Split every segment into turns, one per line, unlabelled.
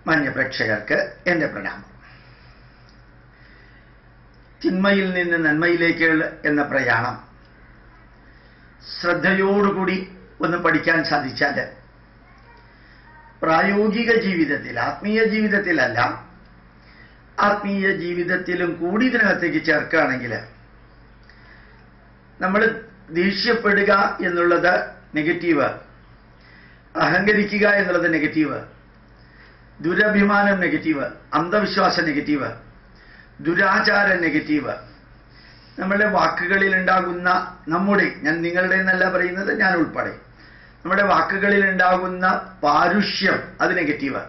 മാന്യ പ്രേക്ഷകർക്ക് എൻ്റെ പ്രണാമം. തിന്മയിൽ നിന്ന് നന്മയിലേക്ക് എന്ന പ്രയാണം ശ്രദ്ധയോടുകൂടി ഒന്ന് പഠിക്കാൻ സാധിച്ചാൽ പ്രായോഗിക ജീവിതത്തിൽ, ആത്മീയ ജീവിതത്തിലല്ല, ആത്മീയ ജീവിതത്തിലും കൂടി ഇതിനകത്തേക്ക് ചേർക്കുകയാണെങ്കിൽ നമ്മൾ ദേഷ്യപ്പെടുക എന്നുള്ളത് നെഗറ്റീവ്, അഹങ്കരിക്കുക എന്നുള്ളത് നെഗറ്റീവ്, ദുരഭിമാനം നെഗറ്റീവ്, അന്ധവിശ്വാസം നെഗറ്റീവ്, ദുരാചാരം നെഗറ്റീവ്, നമ്മളുടെ വാക്കുകളിൽ ഉണ്ടാകുന്ന ഞാൻ നിങ്ങളുടെ എന്നല്ല പറയുന്നത്, ഞാൻ ഉൾപ്പെടെ നമ്മുടെ വാക്കുകളിൽ ഉണ്ടാകുന്ന പാരുഷ്യം അത് നെഗറ്റീവ്.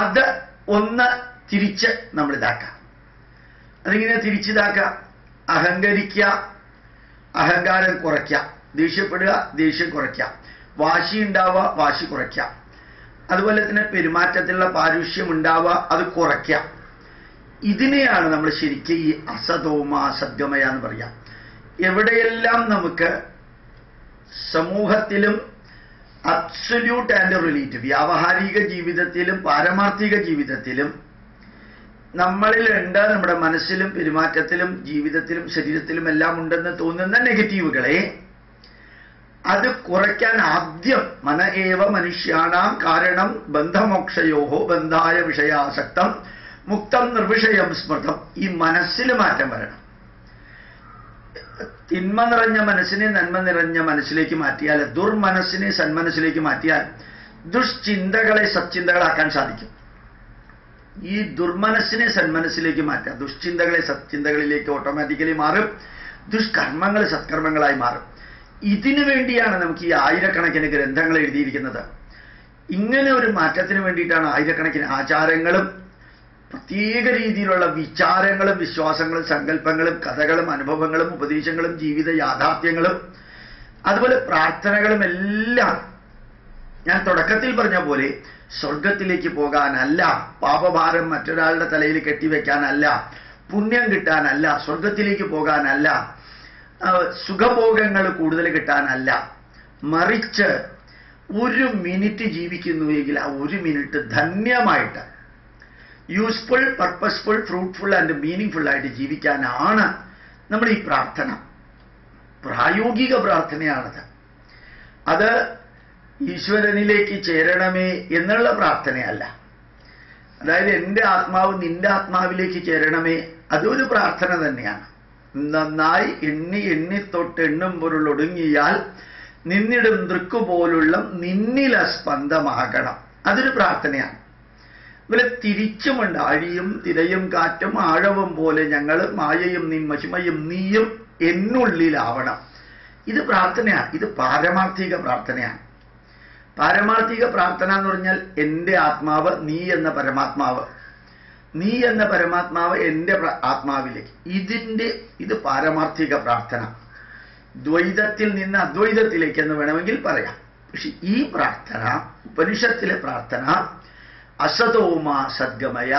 അത് ഒന്ന് തിരിച്ച് നമ്മൾ ഇതാക്കാം. അതിങ്ങനെ തിരിച്ചിതാക്കാം. അഹങ്കരിക്കുക, അഹങ്കാരം കുറയ്ക്കുക, ദേഷ്യപ്പെടുക, ദേഷ്യം കുറയ്ക്കുക, വാശി ഉണ്ടാവുക, വാശി കുറയ്ക്കുക, അതുപോലെ തന്നെ പെരുമാറ്റത്തിലുള്ള പാരുഷ്യം ഉണ്ടാവുക, അത് കുറയ്ക്കുക. ഇതിനെയാണ് നമ്മൾ ശരിക്കും ഈ അസതോമ സദ്ഗമയ എന്ന് പറയാം. എവിടെയെല്ലാം നമുക്ക് സമൂഹത്തിലും അബ്സല്യൂട്ട് ആൻഡ് റിലേറ്റീവ്, വ്യാവഹാരിക ജീവിതത്തിലും പാരമാർത്ഥിക ജീവിതത്തിലും നമ്മളിലുണ്ട്, നമ്മുടെ മനസ്സിലും പെരുമാറ്റത്തിലും ജീവിതത്തിലും ശരീരത്തിലും എല്ലാം ഉണ്ടെന്ന് തോന്നുന്ന നെഗറ്റീവുകളെ അത് കുറയ്ക്കാൻ ആദ്യം മന ഏവ മനുഷ്യാണാം കാരണം ബന്ധമോക്ഷയോഹോ ബന്ധായ വിഷയാസക്തം മുക്തം നിർവിഷയം സ്മൃതം. ഈ മനസ്സിൽ മാറ്റം വരണം. തിന്മ നിറഞ്ഞ മനസ്സിനെ നന്മ നിറഞ്ഞ മനസ്സിലേക്ക് മാറ്റിയാൽ, ദുർമനസ്സിനെ സന്മനസ്സിലേക്ക് മാറ്റിയാൽ ദുഷ്ചിന്തകളെ സത്ചിന്തകളാക്കാൻ സാധിക്കും. ഈ ദുർമനസ്സിനെ സന്മനസ്സിലേക്ക് മാറ്റാം, ദുഷ്ചിന്തകളെ സത്ചിന്തകളിലേക്ക് ഓട്ടോമാറ്റിക്കലി മാറും, ദുഷ്കർമ്മങ്ങൾ സത്കർമ്മങ്ങളായി മാറും. ഇതിനു വേണ്ടിയാണ് നമുക്ക് ഈ ആയിരക്കണക്കിന് ഗ്രന്ഥങ്ങൾ എഴുതിയിരിക്കുന്നത്. ഇങ്ങനെ ഒരു മാറ്റത്തിന് വേണ്ടിയിട്ടാണ് ആയിരക്കണക്കിന് ആചാരങ്ങളും പ്രത്യേക രീതിയിലുള്ള വിചാരങ്ങളും വിശ്വാസങ്ങളും സങ്കല്പങ്ങളും കഥകളും അനുഭവങ്ങളും ഉപദേശങ്ങളും ജീവിത യാഥാർത്ഥ്യങ്ങളും അതുപോലെ പ്രാർത്ഥനകളും എല്ലാം ഞാൻ തുടക്കത്തിൽ പറഞ്ഞ പോലെ സ്വർഗത്തിലേക്ക് പോകാനല്ല, പാപഭാരം മറ്റൊരാളുടെ തലയിൽ കെട്ടിവെക്കാനല്ല, പുണ്യം കിട്ടാനല്ല, സ്വർഗത്തിലേക്ക് പോകാനല്ല, സുഖഭോഗങ്ങൾ കൂടുതൽ കിട്ടാനല്ല, മറിച്ച് ഒരു മിനിറ്റ് ജീവിക്കുന്നുവെങ്കിൽ ആ ഒരു മിനിറ്റ് ധന്യമായിട്ട് useful, purposeful, fruitful and meaning ആയിട്ട് ജീവിക്കാനാണ് നമ്മൾ ഈ പ്രാർത്ഥന. പ്രായോഗിക പ്രാർത്ഥനയാണത്. അത് ഈശ്വരനിലേക്ക് ചേരണമേ എന്നുള്ള പ്രാർത്ഥനയല്ല. അതായത് എൻ്റെ ആത്മാവ് നിന്റെ ആത്മാവിലേക്ക് ചേരണമേ, അതൊരു പ്രാർത്ഥന തന്നെയാണ്. നന്നായി എണ്ണി തൊട്ട് എണ്ണും പൊരുൾ ഒടുങ്ങിയാൽ നിന്നിടും ദൃക്കുപോലുള്ള നിന്നില സ്പന്ദമാകണം, അതൊരു പ്രാർത്ഥനയാണ്. അതുപോലെ തിരിച്ചുമുണ്ട്. ആഴിയും തിരയും കാറ്റും ആഴവും പോലെ ഞങ്ങൾ മായയും നീ മഹിമയും നീയും എന്നുള്ളിലാവണം. ഇത് പ്രാർത്ഥനയാണ്. ഇത് പാരമാർത്ഥിക പ്രാർത്ഥനയാണ്. പാരമാർത്ഥിക പ്രാർത്ഥന എന്ന് പറഞ്ഞാൽ എൻ്റെ ആത്മാവ് നീ എന്ന പരമാത്മാവ്, നീ എന്ന പരമാത്മാവ് എൻ്റെ ആത്മാവിലേക്ക്, ഇത് പാരമാർത്ഥിക പ്രാർത്ഥന. ദ്വൈതത്തിൽ നിന്ന് അദ്വൈതത്തിലേക്ക് എന്ന് വേണമെങ്കിൽ പറയാം. പക്ഷെ ഈ പ്രാർത്ഥന, ഉപനിഷത്തിലെ പ്രാർത്ഥന അസതോമ സദ്ഗമയ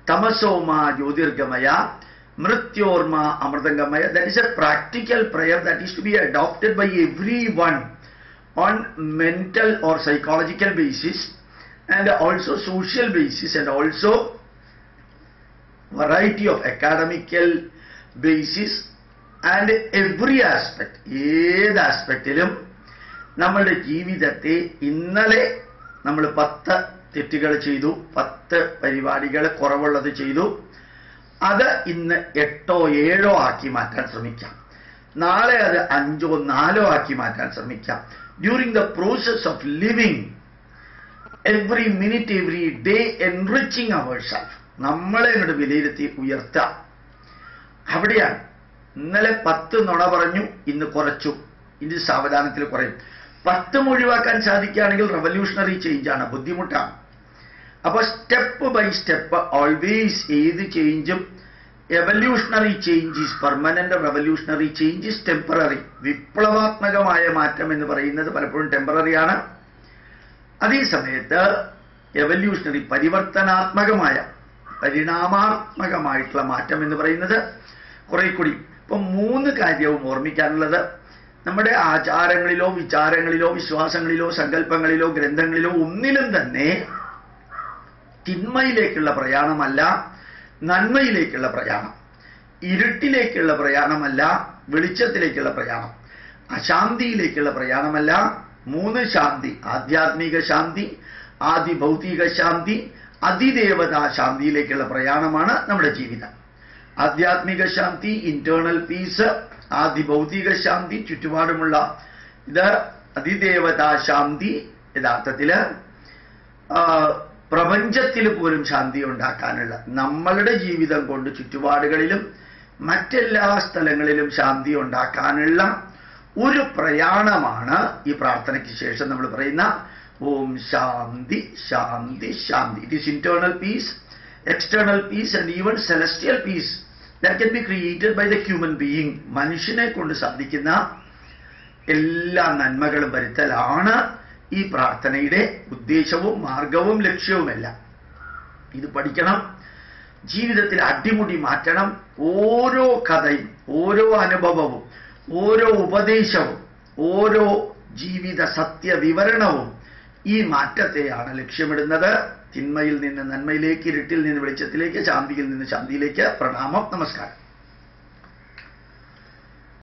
തമസോമ ജ്യോതിർഗമയ മൃത്യോർമ അമൃതംഗമയ. That is a practical prayer that is to be adopted by everyone on mental or psychological basis and also social basis and also variety of academical basis and every aspect. ഏത് ആസ്പെക്റ്റിലും നമ്മളുടെ ജീവിതത്തെ, ഇന്നലെ നമ്മൾ 10 തെറ്റുകൾ ചെയ്തു, 10 പരിപാടികൾ കുറവുള്ളത് ചെയ്തു, അത് ഇന്ന് 8ഓ 7ഓ ആക്കി മാറ്റാൻ ശ്രമിക്കാം. നാളെ അത് 5ഓ 4ഓ ആക്കി മാറ്റാൻ ശ്രമിക്കാം. During the process of living every minute every day enriching our self, നമ്മളെ അങ്ങോട്ട് വിലയിരുത്തി ഉയർത്താം. അവിടെയാണ്. ഇന്നലെ 10 നുണ പറഞ്ഞു, ഇന്ന് കുറച്ചു, ഇത് സാവധാനത്തിൽ കുറയും. 10 ഒഴിവാക്കാൻ സാധിക്കുകയാണെങ്കിൽ റവല്യൂഷണറി ചേഞ്ചാണ്, ബുദ്ധിമുട്ടാണ്. അപ്പോൾ സ്റ്റെപ്പ് ബൈ സ്റ്റെപ്പ് ഓൾവേസ് ഏത് ചേഞ്ചും evolutionary change is permanent, revolutionary change is temporary. വിപ്ലവാത്മകമായ മാറ്റം എന്ന് പറയുന്നത് പലപ്പോഴും ടെമ്പററിയാണ്. അതേ സമയത്ത് എവല്യൂഷണറി, പരിവർത്തനാത്മകമായ, പരിണാമാത്മകമായിട്ടുള്ള മാറ്റം എന്ന് പറയുന്നത് കുറെ കൂടി. ഇപ്പം 3 കാര്യവും ഓർമ്മിക്കാനുള്ളത്, നമ്മുടെ ആചാരങ്ങളിലോ വിചാരങ്ങളിലോ വിശ്വാസങ്ങളിലോ സങ്കല്പങ്ങളിലോ ഗ്രന്ഥങ്ങളിലോ ഒന്നിലും തന്നെ തിന്മയിലേക്കുള്ള പ്രയാണമല്ല, നന്മയിലേക്കുള്ള പ്രയാണം. ഇരുട്ടിലേക്കുള്ള പ്രയാണമല്ല, വെളിച്ചത്തിലേക്കുള്ള പ്രയാണം. അശാന്തിയിലേക്കുള്ള പ്രയാണമല്ല, 3 ശാന്തി: ആധ്യാത്മിക ശാന്തി, ആദിഭൗതിക ശാന്തി, അതിദേവതാ ശാന്തിയിലേക്കുള്ള പ്രയാണമാണ് നമ്മുടെ ജീവിതം. ആധ്യാത്മിക ശാന്തി, ഇന്റേണൽ പീസ്; ആദിഭൗതിക ശാന്തി, ചുറ്റുപാടുമുള്ള ഇത്; അതിദേവതാ ശാന്തി, യഥാർത്ഥത്തില് പ്രപഞ്ചത്തിൽ പോലും ശാന്തി ഉണ്ടാക്കാനുള്ള, നമ്മളുടെ ജീവിതം കൊണ്ട് ചുറ്റുപാടുകളിലും മറ്റെല്ലാ സ്ഥലങ്ങളിലും ശാന്തി ഉണ്ടാക്കാനുള്ള ഒരു പ്രയാണമാണ് ഈ പ്രാർത്ഥനയ്ക്ക് ശേഷം നമ്മൾ പറയുന്ന ഓം ശാന്തി ശാന്തി ശാന്തി. It is internal peace, external peace and even celestial peace that can be created by the human being. മനുഷ്യനെ കൊണ്ട് സാധിക്കുന്ന എല്ലാ നന്മകളും വരുത്തലാണ് ഈ പ്രാർത്ഥനയുടെ ഉദ്ദേശവും മാർഗവും ലക്ഷ്യവുമെല്ലാം. ഇത് പഠിക്കണം, ജീവിതത്തിൽ അടിമുടി മാറ്റണം. ഓരോ കഥയും, ഓരോ അനുഭവവും, ഓരോ ഉപദേശവും, ഓരോ ജീവിത സത്യവിവരണവും ഈ മാറ്റത്തെയാണ് ലക്ഷ്യമിടുന്നത്. തിന്മയിൽ നിന്ന് നന്മയിലേക്ക്, ഇരുട്ടിൽ നിന്ന് വെളിച്ചത്തിലേക്ക്, ശാന്തിയിൽ നിന്ന് ശാന്തിയിലേക്ക്. പ്രണാമം, നമസ്കാരം.